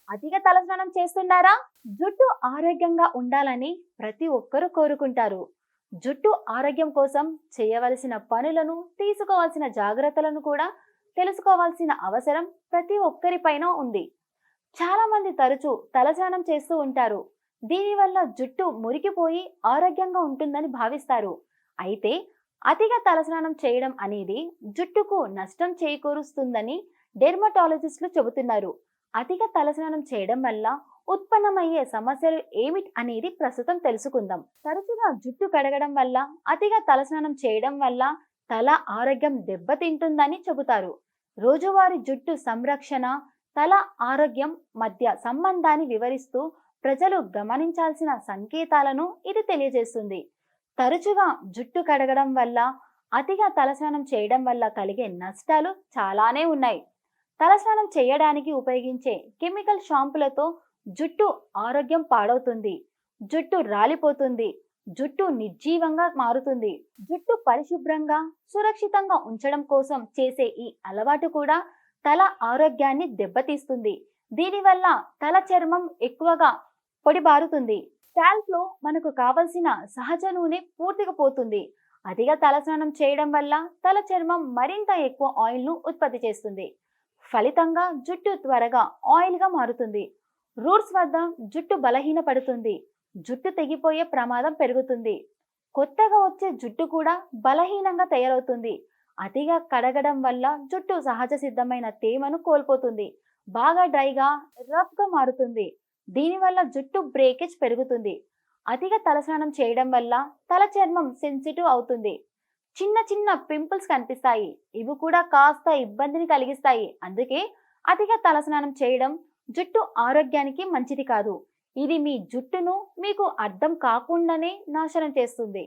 అతిగా తలస్నానం చేస్తున్నారా? జుట్టు ఆరోగ్యంగా ఉండాలని ప్రతి ఒక్కరూ కోరుకుంటారు. జుట్టు ఆరోగ్యం కోసం చేయవలసిన పనులను, తీసుకోవాల్సిన జాగ్రత్తలను కూడా తెలుసుకోవాల్సిన అవసరం ప్రతి ఒక్కరిపైన ఉంది. చాలా మంది తరచూ తలస్నానం చేస్తూ ఉంటారు. దీనివల్ల జుట్టు మురికిపోయి ఆరోగ్యంగా ఉంటుందని భావిస్తారు. అయితే అతిగా తలస్నానం చేయడం అనేది జుట్టుకు నష్టం చేకూరుస్తుందని డెర్మటాలజిస్టులు చెబుతున్నారు. అతిగా తలస్నానం చేయడం వల్ల ఉత్పన్నమయ్యే సమస్యలు ఏమిటి అనేది ప్రస్తుతం తెలుసుకుందాం. తరచుగా జుట్టు కడగడం వల్ల, అతిగా తలస్నానం చేయడం వల్ల తల ఆరోగ్యం దెబ్బతింటుందని చెబుతారు. రోజువారీ జుట్టు సంరక్షణ, తల ఆరోగ్యం మధ్య సంబంధాన్ని వివరిస్తూ ప్రజలు గమనించాల్సిన సంకేతాలను ఇది తెలియజేస్తుంది. తరచుగా జుట్టు కడగడం వల్ల, అతిగా తలస్నానం చేయడం వల్ల కలిగే నష్టాలు చాలానే ఉన్నాయి. తలస్నానం చేయడానికి ఉపయోగించే కెమికల్ షాంపులతో జుట్టు ఆరోగ్యం పాడవుతుంది. జుట్టు రాలిపోతుంది. జుట్టు నిర్జీవంగా మారుతుంది. జుట్టు పరిశుభ్రంగా, సురక్షితంగా ఉంచడం కోసం చేసే ఈ అలవాటు కూడా తల ఆరోగ్యాన్ని దెబ్బతీస్తుంది. దీనివల్ల తల చర్మం ఎక్కువగా పొడిబారుతుంది. స్కాల్ప్ లో మనకు కావలసిన సహజ నూనె పూర్తిగా పోతుంది. అతిగా తలస్నానం చేయడం వల్ల తల చర్మం మరింత ఎక్కువ ఆయిల్ ను ఉత్పత్తి చేస్తుంది. ఫలితంగా జుట్టు త్వరగా ఆయిల్ గా మారుతుంది. రూట్స్ వద్ద జుట్టు బలహీనపడుతుంది. జుట్టు తెగిపోయే ప్రమాదం పెరుగుతుంది. కొత్తగా వచ్చే జుట్టు కూడా బలహీనంగా తయారవుతుంది. అతిగా కడగడం వల్ల జుట్టు సహజ సిద్ధమైన తేమను కోల్పోతుంది. బాగా డ్రైగా, రఫ్ గా మారుతుంది. దీనివల్ల జుట్టు బ్రేకేజ్ పెరుగుతుంది. అతిగా తలస్నానం చేయడం వల్ల తల చర్మం సెన్సిటివ్ అవుతుంది. చిన్న చిన్న పింపుల్స్ కనిపిస్తాయి. ఇవి కూడా కాస్త ఇబ్బందిని కలిగిస్తాయి. అందుకే అతిగా తలస్నానం చేయడం జుట్టు ఆరోగ్యానికి మంచిది కాదు. ఇది మీ జుట్టును మీకు అర్థం కాకుండానే నాశనం చేస్తుంది.